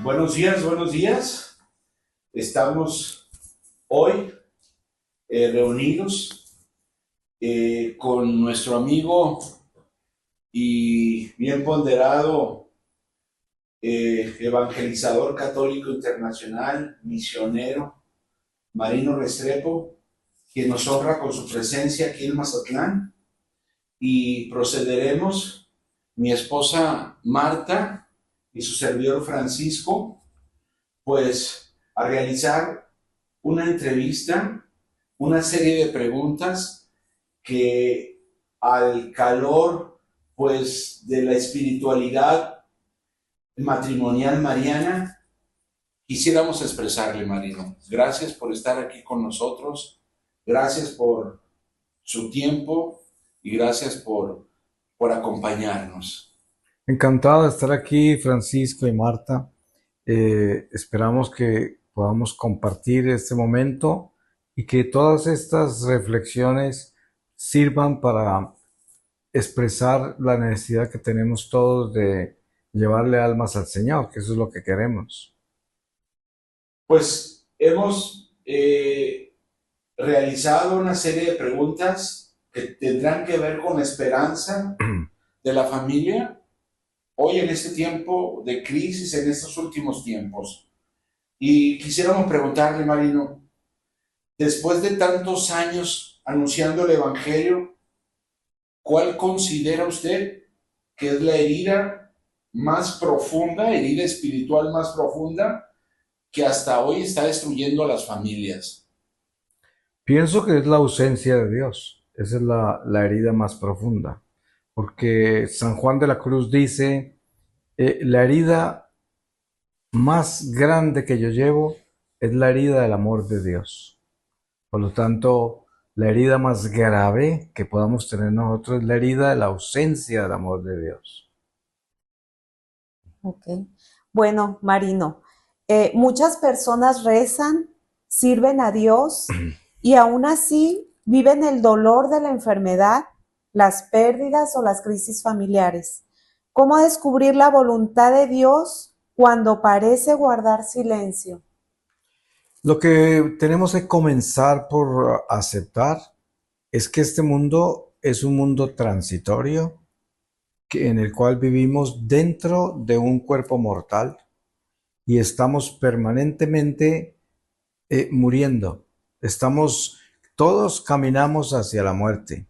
Buenos días, buenos días. Estamos hoy reunidos con nuestro amigo y bien ponderado evangelizador católico internacional, misionero, Marino Restrepo, quien nos honra con su presencia aquí en Mazatlán. Y procederemos, mi esposa Marta y su servidor Francisco, pues a realizar una entrevista, una serie de preguntas que al calor pues de la espiritualidad matrimonial mariana quisiéramos expresarle, Marino. Gracias por estar aquí con nosotros, gracias por su tiempo y gracias por acompañarnos. Encantado de estar aquí, Francisco y Marta. Esperamos que podamos compartir este momento y que todas estas reflexiones sirvan para expresar la necesidad que tenemos todos de llevarle almas al Señor, que eso es lo que queremos. Pues hemos realizado una serie de preguntas que tendrán que ver con la esperanza de la familia hoy en este tiempo de crisis, en estos últimos tiempos. Y quisiéramos preguntarle, Marino, después de tantos años anunciando el Evangelio, ¿cuál considera usted que es la herida más profunda, herida espiritual más profunda, que hasta hoy está destruyendo a las familias? Pienso que es la ausencia de Dios. Esa es la herida más profunda. Porque San Juan de la Cruz dice, la herida más grande que yo llevo es la herida del amor de Dios. Por lo tanto, la herida más grave que podamos tener nosotros es la herida de la ausencia del amor de Dios. Ok. Bueno, Marino, muchas personas rezan, sirven a Dios y aún así viven el dolor de la enfermedad, las pérdidas o las crisis familiares. ¿Cómo descubrir la voluntad de Dios cuando parece guardar silencio? Lo que tenemos que comenzar por aceptar es que este mundo es un mundo transitorio, en el cual vivimos dentro de un cuerpo mortal y estamos permanentemente muriendo. Todos caminamos hacia la muerte.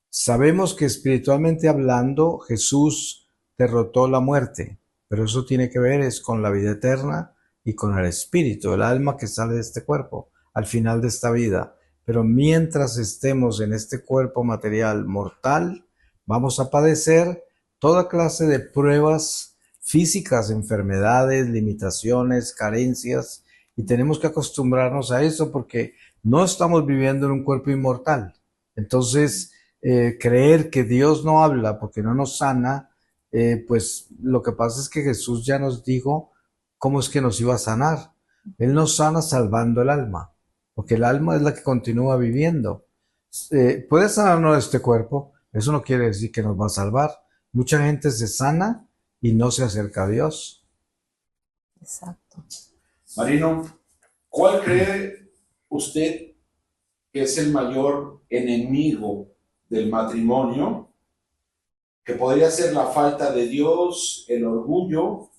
Sabemos que espiritualmente hablando Jesús derrotó la muerte, pero eso tiene que ver es con la vida eterna y con el espíritu, el alma que sale de este cuerpo al final de esta vida. Pero mientras estemos en este cuerpo material mortal, vamos a padecer toda clase de pruebas físicas, enfermedades, limitaciones, carencias, y tenemos que acostumbrarnos a eso porque no estamos viviendo en un cuerpo inmortal. Entonces, creer que Dios no habla porque no nos sana, pues lo que pasa es que Jesús ya nos dijo cómo es que nos iba a sanar. Él nos sana salvando el alma, porque el alma es la que continúa viviendo. Puede sanarnos este cuerpo, eso no quiere decir que nos va a salvar. Mucha gente se sana y no se acerca a Dios. Exacto. Marino, ¿cuál cree usted que es el mayor enemigo del matrimonio? Que podría ser la falta de Dios, el orgullo,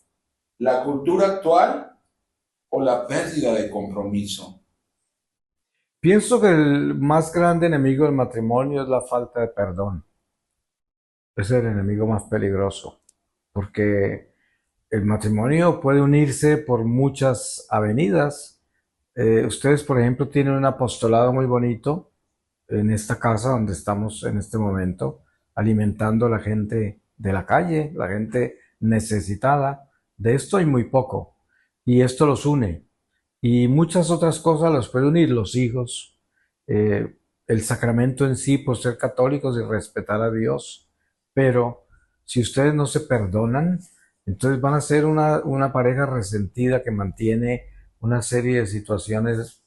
la cultura actual o la pérdida de compromiso. Pienso que el más grande enemigo del matrimonio es la falta de perdón. Es el enemigo más peligroso, porque el matrimonio puede unirse por muchas avenidas. Ustedes, por ejemplo, tienen un apostolado muy bonito en esta casa donde estamos en este momento, alimentando a la gente de la calle, la gente necesitada. De esto hay muy poco, y esto los une. Y muchas otras cosas los puede unir, los hijos, el sacramento en sí por ser católicos y respetar a Dios, pero si ustedes no se perdonan, entonces van a ser una pareja resentida que mantiene una serie de situaciones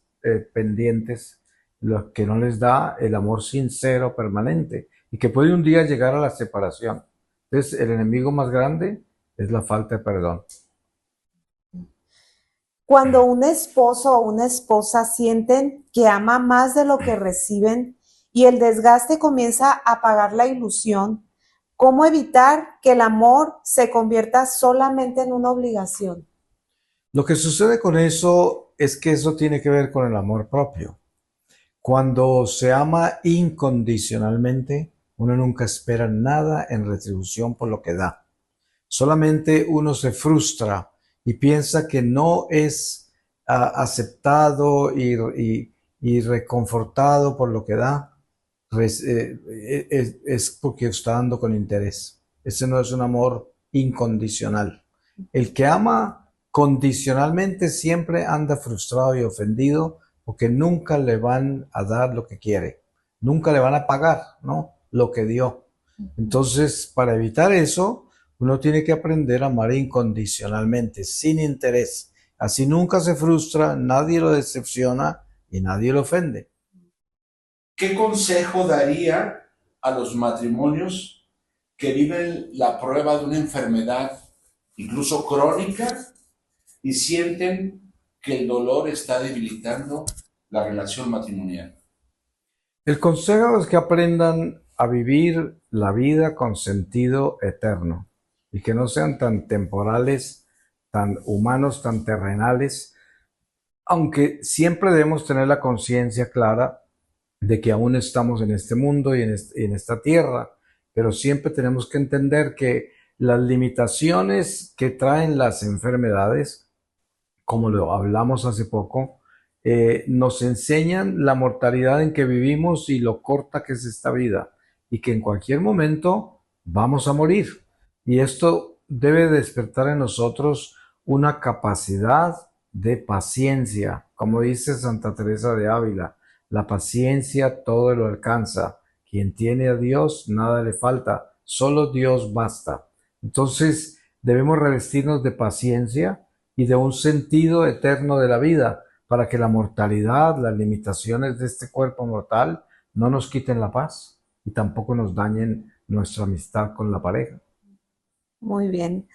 pendientes, lo que no les da el amor sincero permanente y que puede un día llegar a la separación. Entonces, el enemigo más grande es la falta de perdón. Cuando un esposo o una esposa sienten que ama más de lo que reciben y el desgaste comienza a apagar la ilusión, ¿cómo evitar que el amor se convierta solamente en una obligación? Lo que sucede con eso es que eso tiene que ver con el amor propio. Cuando se ama incondicionalmente, uno nunca espera nada en retribución por lo que da. Solamente uno se frustra y piensa que no es aceptado y reconfortado por lo que da. Es porque está dando con interés. Ese no es un amor incondicional. El que ama condicionalmente siempre anda frustrado y ofendido porque nunca le van a dar lo que quiere, nunca le van a pagar, ¿no? Lo que dio. Entonces, para evitar eso, uno tiene que aprender a amar incondicionalmente, sin interés. Así nunca se frustra, nadie lo decepciona y nadie lo ofende. ¿Qué consejo daría a los matrimonios que viven la prueba de una enfermedad, incluso crónica, y sienten que el dolor está debilitando la relación matrimonial? El consejo es que aprendan a vivir la vida con sentido eterno y que no sean tan temporales, tan humanos, tan terrenales, aunque siempre debemos tener la conciencia clara de que aún estamos en este mundo y en esta tierra, pero siempre tenemos que entender que las limitaciones que traen las enfermedades, como lo hablamos hace poco, nos enseñan la mortalidad en que vivimos y lo corta que es esta vida y que en cualquier momento vamos a morir. Y esto debe despertar en nosotros una capacidad de paciencia, como dice Santa Teresa de Ávila, la paciencia todo lo alcanza. Quien tiene a Dios, nada le falta, solo Dios basta. Entonces debemos revestirnos de paciencia y de un sentido eterno de la vida, para que la mortalidad, las limitaciones de este cuerpo mortal no nos quiten la paz y tampoco nos dañen nuestra amistad con la pareja. Muy bien.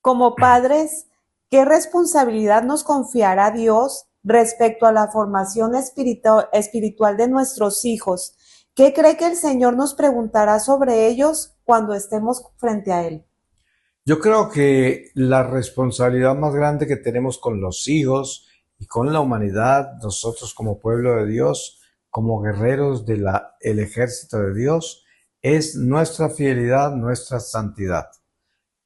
Como padres, ¿qué responsabilidad nos confiará Dios respecto a la formación espiritual de nuestros hijos? ¿Qué cree que el Señor nos preguntará sobre ellos cuando estemos frente a Él? Yo creo que la responsabilidad más grande que tenemos con los hijos y con la humanidad, nosotros como pueblo de Dios, como guerreros del ejército de Dios, es nuestra fidelidad, nuestra santidad.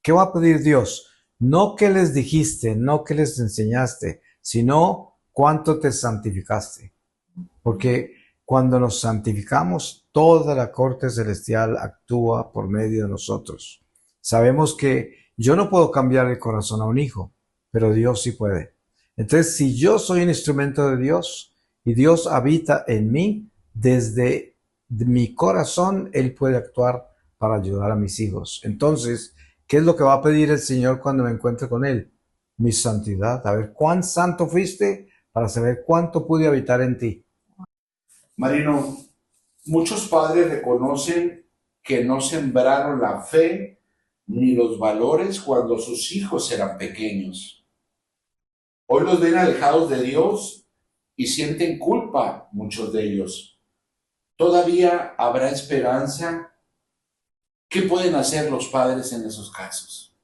¿Qué va a pedir Dios? No qué les dijiste, no qué les enseñaste, sino cuánto te santificaste. Porque cuando nos santificamos, toda la corte celestial actúa por medio de nosotros. Sabemos que yo no puedo cambiar el corazón a un hijo, pero Dios sí puede. Entonces, si yo soy un instrumento de Dios y Dios habita en mí, desde mi corazón, Él puede actuar para ayudar a mis hijos. Entonces, ¿qué es lo que va a pedir el Señor cuando me encuentre con Él? Mi santidad. A ver, ¿cuán santo fuiste para saber cuánto pude habitar en ti? Marino, muchos padres reconocen que no sembraron la fe ni los valores cuando sus hijos eran pequeños. Hoy los ven alejados de Dios y sienten culpa, muchos de ellos. ¿Todavía habrá esperanza? ¿Qué pueden hacer los padres en esos casos?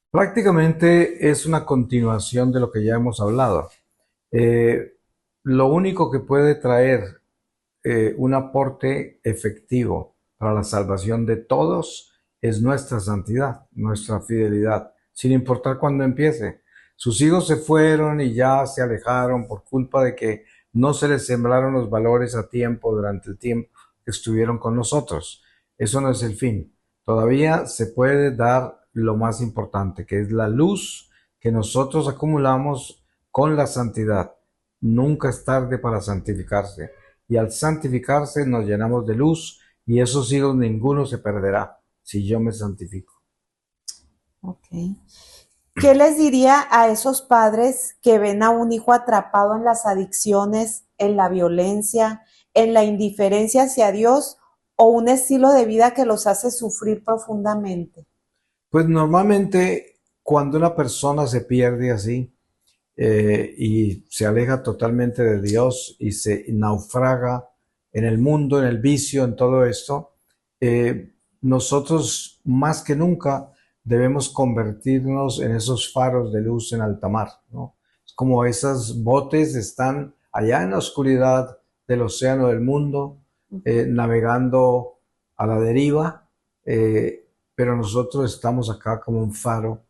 Prácticamente es una continuación de lo que ya hemos hablado. Lo único que puede traer un aporte efectivo para la salvación de todos es nuestra santidad, nuestra fidelidad, sin importar cuándo empiece. Sus hijos se fueron y ya se alejaron por culpa de que no se les sembraron los valores a tiempo durante el tiempo que estuvieron con nosotros. Eso no es el fin. Todavía se puede dar lo más importante, que es la luz que nosotros acumulamos con la santidad. Nunca es tarde para santificarse. y al santificarse nos llenamos de luz y esos hijos ninguno se perderá si yo me santifico. Ok. ¿Qué les diría a esos padres que ven a un hijo atrapado en las adicciones, en la violencia, en la indiferencia hacia Dios o un estilo de vida que los hace sufrir profundamente? Pues normalmente cuando una persona se pierde así y se aleja totalmente de Dios y se naufraga en el mundo, en el vicio, en todo esto, nosotros más que nunca debemos convertirnos en esos faros de luz en alta mar, ¿no? Es como esos botes están allá en la oscuridad del océano del mundo, navegando a la deriva, pero nosotros estamos acá como un faro,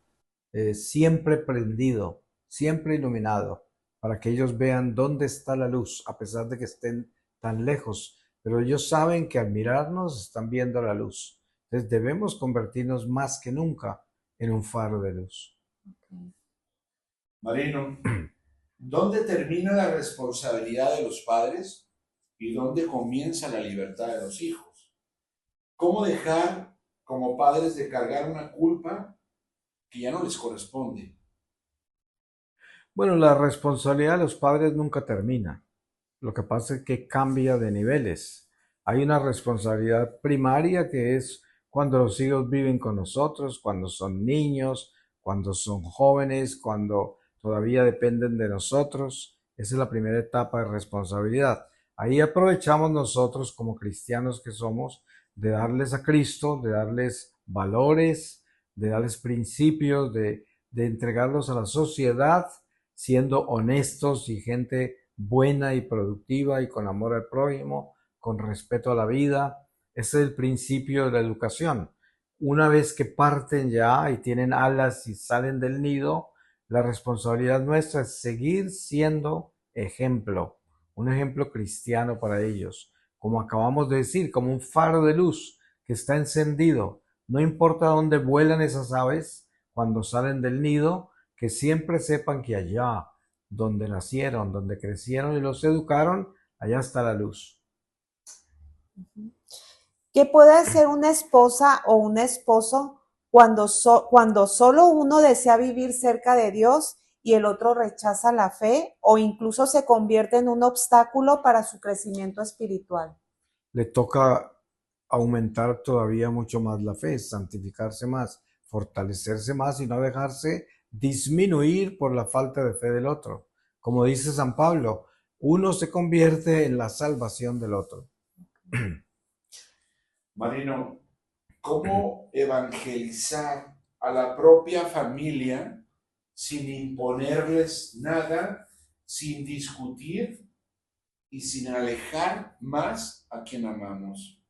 siempre prendido, siempre iluminado, para que ellos vean dónde está la luz, a pesar de que estén tan lejos. Pero ellos saben que al mirarnos están viendo la luz. Entonces debemos convertirnos más que nunca en un faro de luz. Marino, ¿dónde termina la responsabilidad de los padres y dónde comienza la libertad de los hijos? ¿Cómo dejar como padres de cargar una culpa que ya no les corresponde? Bueno, la responsabilidad de los padres nunca termina. Lo que pasa es que cambia de niveles. Hay una responsabilidad primaria que es cuando los hijos viven con nosotros, cuando son niños, cuando son jóvenes, cuando todavía dependen de nosotros. Esa es la primera etapa de responsabilidad. Ahí aprovechamos nosotros como cristianos que somos de darles a Cristo, de darles valores, de darles principios, de entregarlos a la sociedad siendo honestos y gente buena y productiva y con amor al prójimo, con respeto a la vida. Ese es el principio de la educación. Una vez que parten ya y tienen alas y salen del nido, la responsabilidad nuestra es seguir siendo ejemplo, un ejemplo cristiano para ellos. Como acabamos de decir, como un faro de luz que está encendido. No importa dónde vuelan esas aves cuando salen del nido, que siempre sepan que allá donde nacieron, donde crecieron y los educaron, allá está la luz. ¿Qué puede hacer una esposa o un esposo cuando solo uno desea vivir cerca de Dios y el otro rechaza la fe o incluso se convierte en un obstáculo para su crecimiento espiritual? Le toca aumentar todavía mucho más la fe, santificarse más, fortalecerse más y no dejarse disminuir por la falta de fe del otro. Como dice San Pablo, uno se convierte en la salvación del otro. Marino, ¿cómo evangelizar a la propia familia sin imponerles nada, sin discutir y sin alejar más a quien amamos?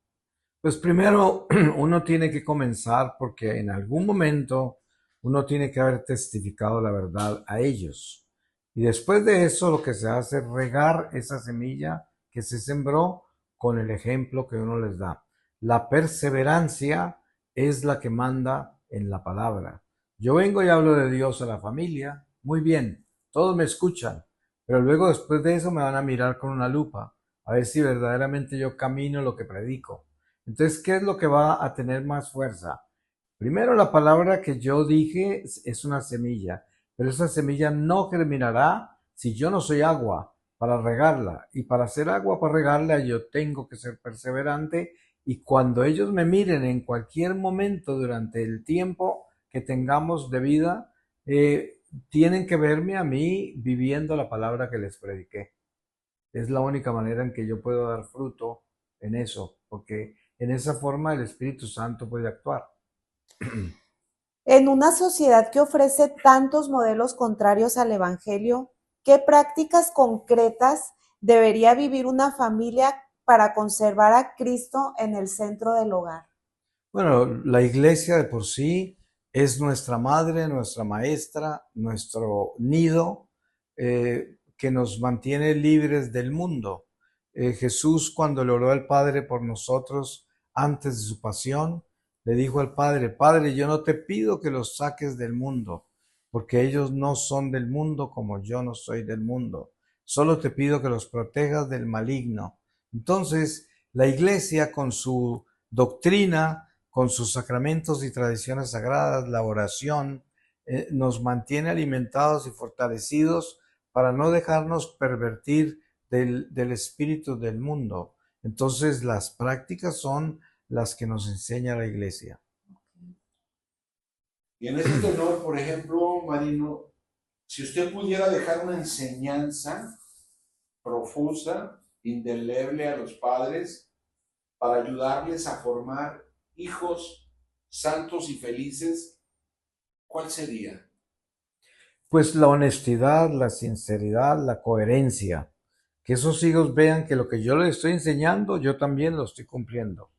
Pues primero uno tiene que comenzar porque en algún momento uno tiene que haber testificado la verdad a ellos. Y después de eso lo que se hace es regar esa semilla que se sembró con el ejemplo que uno les da. La perseverancia es la que manda en la palabra. Yo vengo y hablo de Dios a la familia, muy bien, todos me escuchan, pero luego después de eso me van a mirar con una lupa a ver si verdaderamente yo camino lo que predico. Entonces, ¿qué es lo que va a tener más fuerza? Primero, la palabra que yo dije es una semilla, pero esa semilla no germinará si yo no soy agua para regarla. Y para hacer agua para regarla, yo tengo que ser perseverante. Y cuando ellos me miren en cualquier momento durante el tiempo que tengamos de vida, tienen que verme a mí viviendo la palabra que les prediqué. Es la única manera en que yo puedo dar fruto en eso, porque en esa forma el Espíritu Santo puede actuar. En una sociedad que ofrece tantos modelos contrarios al Evangelio, ¿qué prácticas concretas debería vivir una familia para conservar a Cristo en el centro del hogar? Bueno, la iglesia de por sí es nuestra madre, nuestra maestra, nuestro nido que nos mantiene libres del mundo. Jesús, cuando le oró al Padre por nosotros antes de su pasión, le dijo al Padre, Padre, yo no te pido que los saques del mundo, porque ellos no son del mundo como yo no soy del mundo. Solo te pido que los protejas del maligno. Entonces, la iglesia con su doctrina, con sus sacramentos y tradiciones sagradas, la oración, nos mantiene alimentados y fortalecidos para no dejarnos pervertir del espíritu del mundo. Entonces, las prácticas son las que nos enseña la iglesia. Y en ese tenor, por ejemplo, Marino, si usted pudiera dejar una enseñanza profusa, indeleble a los padres para ayudarles a formar hijos santos y felices, ¿cuál sería? Pues la honestidad, la sinceridad, la coherencia. Que esos hijos vean que lo que yo les estoy enseñando, yo también lo estoy cumpliendo.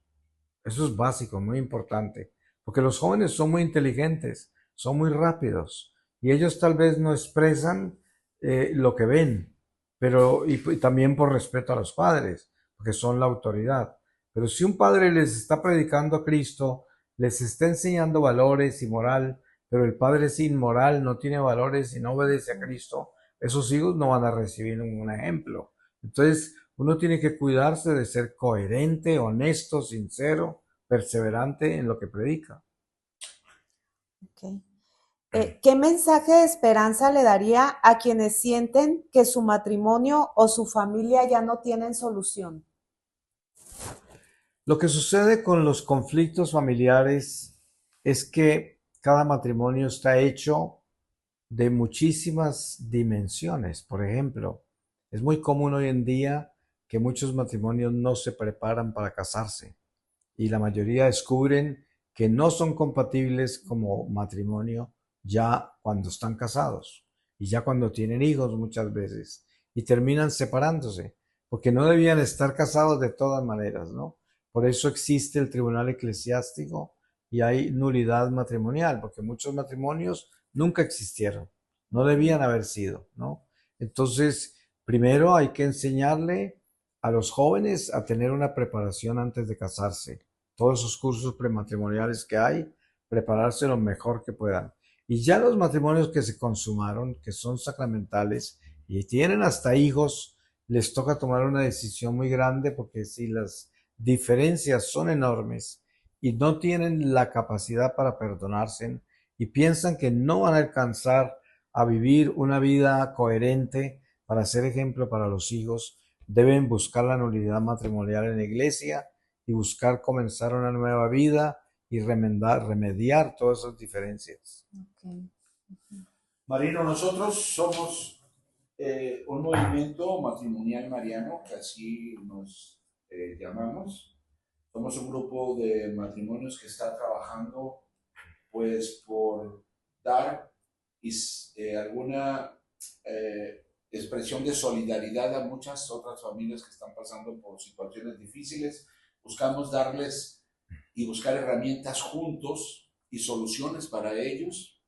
Eso es básico, muy importante, porque los jóvenes son muy inteligentes, son muy rápidos y ellos tal vez no expresan lo que ven, pero y también por respeto a los padres, porque son la autoridad. Pero si un padre les está predicando a Cristo, les está enseñando valores y moral, pero el padre es inmoral, no tiene valores y no obedece a Cristo, esos hijos no van a recibir ningún ejemplo. Entonces, uno tiene que cuidarse de ser coherente, honesto, sincero, perseverante en lo que predica. Ok. ¿Qué mensaje de esperanza le daría a quienes sienten que su matrimonio o su familia ya no tienen solución? Lo que sucede con los conflictos familiares es que cada matrimonio está hecho de muchísimas dimensiones. Por ejemplo, es muy común hoy en día que muchos matrimonios no se preparan para casarse y la mayoría descubren que no son compatibles como matrimonio ya cuando están casados y ya cuando tienen hijos muchas veces y terminan separándose porque no debían estar casados de todas maneras, ¿no? Por eso existe el tribunal eclesiástico y hay nulidad matrimonial, porque muchos matrimonios nunca existieron, no debían haber sido, ¿no? Entonces, primero hay que enseñarle a los jóvenes a tener una preparación antes de casarse. Todos esos cursos prematrimoniales que hay, prepararse lo mejor que puedan. Y ya los matrimonios que se consumaron, que son sacramentales y tienen hasta hijos, les toca tomar una decisión muy grande porque si las diferencias son enormes y no tienen la capacidad para perdonarse y piensan que no van a alcanzar a vivir una vida coherente para ser ejemplo para los hijos, deben buscar la nulidad matrimonial en la iglesia y buscar comenzar una nueva vida y remediar todas esas diferencias. Okay. Marino, nosotros somos un movimiento matrimonial mariano, que así nos llamamos. Somos un grupo de matrimonios que está trabajando pues por dar alguna expresión de solidaridad a muchas otras familias que están pasando por situaciones difíciles. Buscamos darles y buscar herramientas juntos y soluciones para ellos.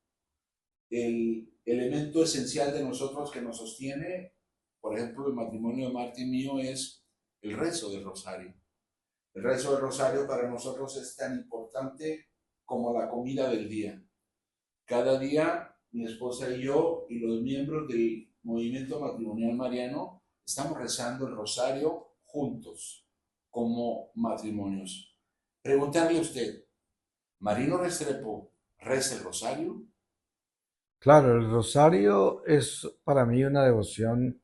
El elemento esencial de nosotros que nos sostiene, por ejemplo, el matrimonio de Marta y mío, es el rezo del rosario. El rezo del rosario para nosotros es tan importante como la comida del día. Cada día mi esposa y yo y los miembros del movimiento matrimonial mariano estamos rezando el rosario juntos como matrimonios. Preguntarle a usted, ¿Marino Restrepo reza el rosario? Claro, el rosario es para mí una devoción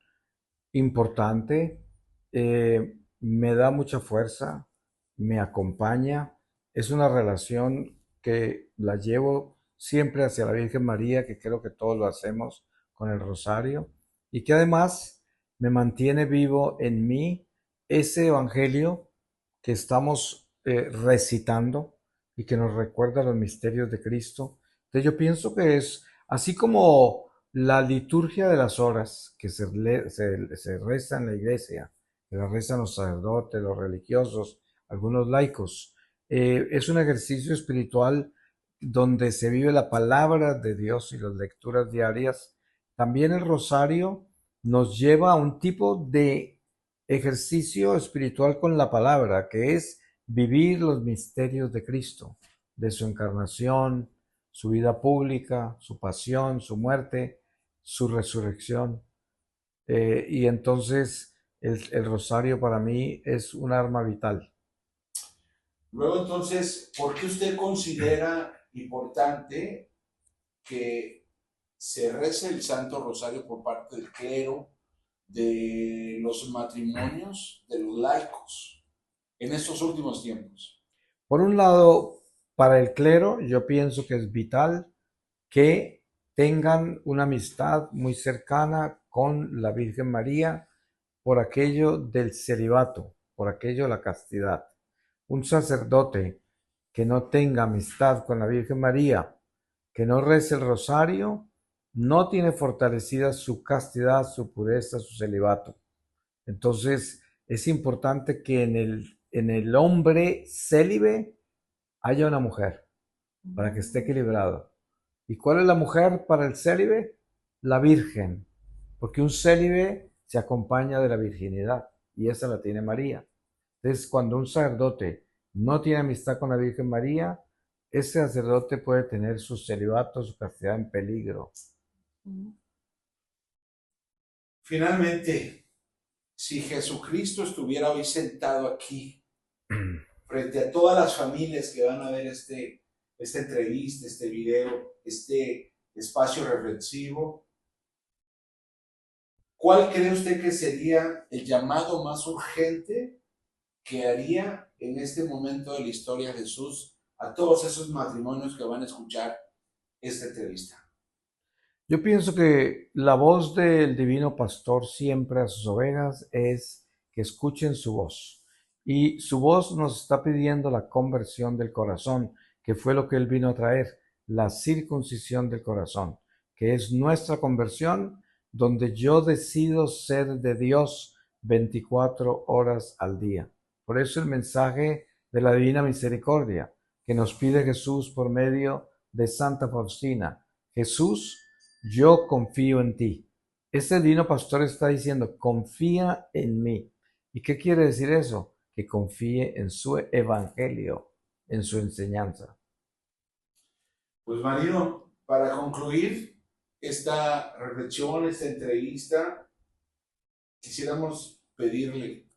importante, me da mucha fuerza, me acompaña, es una relación que la llevo siempre hacia la Virgen María, que creo que todos lo hacemos con el rosario, y que además me mantiene vivo en mí ese evangelio que estamos recitando y que nos recuerda los misterios de Cristo. Entonces yo pienso que es así como la liturgia de las horas que se reza en la iglesia, que la rezan los sacerdotes, los religiosos, algunos laicos, es un ejercicio espiritual donde se vive la palabra de Dios y las lecturas diarias. También el rosario nos lleva a un tipo de ejercicio espiritual con la palabra, que es vivir los misterios de Cristo, de su encarnación, su vida pública, su pasión, su muerte, su resurrección. Y entonces el rosario para mí es un arma vital. Luego, entonces, ¿por qué usted considera importante que se rece el Santo Rosario por parte del clero, de los matrimonios, de los laicos, en estos últimos tiempos? Por un lado, para el clero, yo pienso que es vital que tengan una amistad muy cercana con la Virgen María por aquello del celibato, por aquello de la castidad. Un sacerdote que no tenga amistad con la Virgen María, que no rece el rosario, no tiene fortalecida su castidad, su pureza, su celibato. Entonces, es importante que en el hombre célibe haya una mujer para que esté equilibrado. ¿Y cuál es la mujer para el célibe? La virgen, porque un célibe se acompaña de la virginidad y esa la tiene María. Entonces, cuando un sacerdote no tiene amistad con la Virgen María, ese sacerdote puede tener su celibato, su castidad en peligro. Finalmente, si Jesucristo estuviera hoy sentado aquí, frente a todas las familias que van a ver esta entrevista, este video, este espacio reflexivo, ¿cuál cree usted que sería el llamado más urgente que haría en este momento de la historia Jesús a todos esos matrimonios que van a escuchar esta entrevista? Yo pienso que la voz del divino pastor siempre a sus ovejas es que escuchen su voz. Y su voz nos está pidiendo la conversión del corazón, que fue lo que él vino a traer, la circuncisión del corazón, que es nuestra conversión, donde yo decido ser de Dios 24 horas al día. Por eso el mensaje de la Divina Misericordia que nos pide Jesús por medio de Santa Faustina. Jesús, yo confío en ti. Este divino pastor está diciendo, confía en mí. ¿Y qué quiere decir eso? Que confíe en su evangelio, en su enseñanza. Pues Marino, para concluir esta reflexión, esta entrevista, quisiéramos pedirle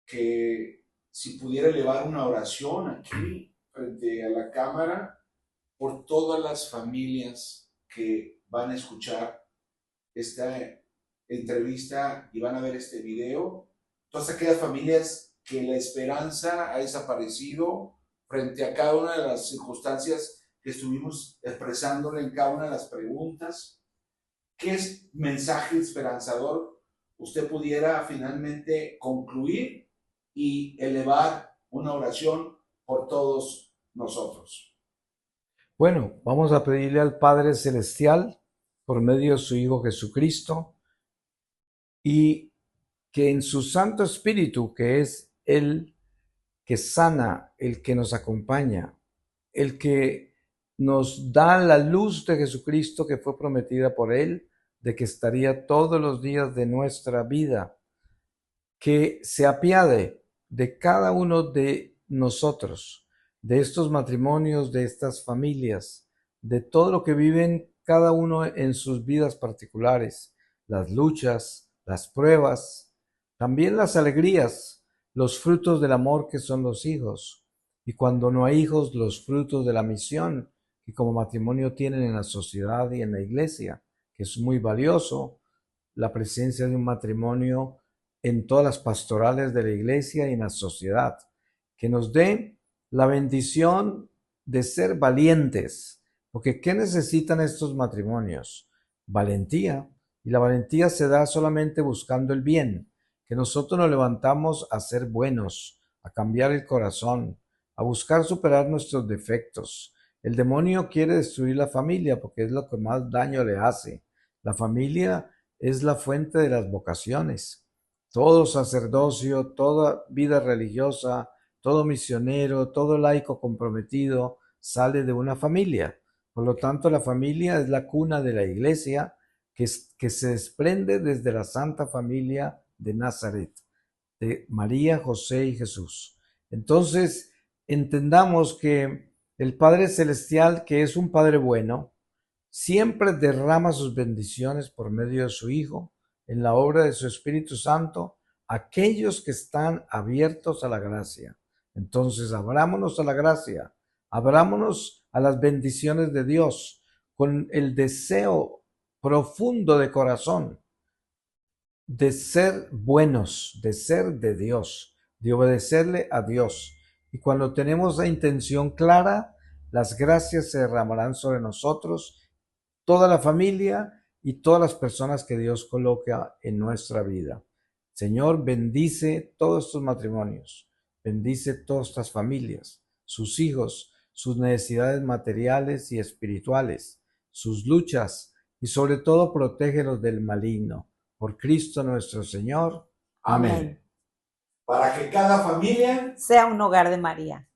que si pudiera elevar una oración aquí frente a la cámara por todas las familias que van a escuchar esta entrevista y van a ver este video, todas aquellas familias que la esperanza ha desaparecido frente a cada una de las circunstancias que estuvimos expresándole en cada una de las preguntas. ¿Qué mensaje esperanzador usted pudiera finalmente concluir y elevar una oración por todos nosotros? Bueno, vamos a pedirle al Padre Celestial, por medio de su Hijo Jesucristo, y que en su Santo Espíritu, que es el que sana, el que nos acompaña, el que nos da la luz de Jesucristo que fue prometida por él, de que estaría todos los días de nuestra vida, que se apiade de cada uno de nosotros, de estos matrimonios, de estas familias, de todo lo que viven cada uno en sus vidas particulares, las luchas, las pruebas, también las alegrías, los frutos del amor que son los hijos, y cuando no hay hijos, los frutos de la misión que como matrimonio tienen en la sociedad y en la iglesia, que es muy valioso, la presencia de un matrimonio en todas las pastorales de la iglesia y en la sociedad, que nos dé la bendición de ser valientes, porque ¿qué necesitan estos matrimonios? Valentía, y la valentía se da solamente buscando el bien, que nosotros nos levantamos a ser buenos, a cambiar el corazón, a buscar superar nuestros defectos. El demonio quiere destruir la familia porque es lo que más daño le hace. La familia es la fuente de las vocaciones. Todo sacerdocio, toda vida religiosa, todo misionero, todo laico comprometido sale de una familia. Por lo tanto, la familia es la cuna de la iglesia que se desprende desde la Santa Familia de Nazaret, de María, José y Jesús. Entonces, entendamos que el Padre Celestial, que es un Padre bueno, siempre derrama sus bendiciones por medio de su Hijo, en la obra de su Espíritu Santo, aquellos que están abiertos a la gracia. Entonces, abrámonos a la gracia, abrámonos a las bendiciones de Dios con el deseo profundo de corazón de ser buenos, de ser de Dios, de obedecerle a Dios. Y cuando tenemos la intención clara, las gracias se derramarán sobre nosotros, toda la familia y todas las personas que Dios coloca en nuestra vida. Señor, bendice todos estos matrimonios, bendice todas estas familias, sus hijos, sus necesidades materiales y espirituales, sus luchas y sobre todo protégelos del maligno. Por Cristo nuestro Señor. Amén. Amén. Para que cada familia Sea un hogar de María.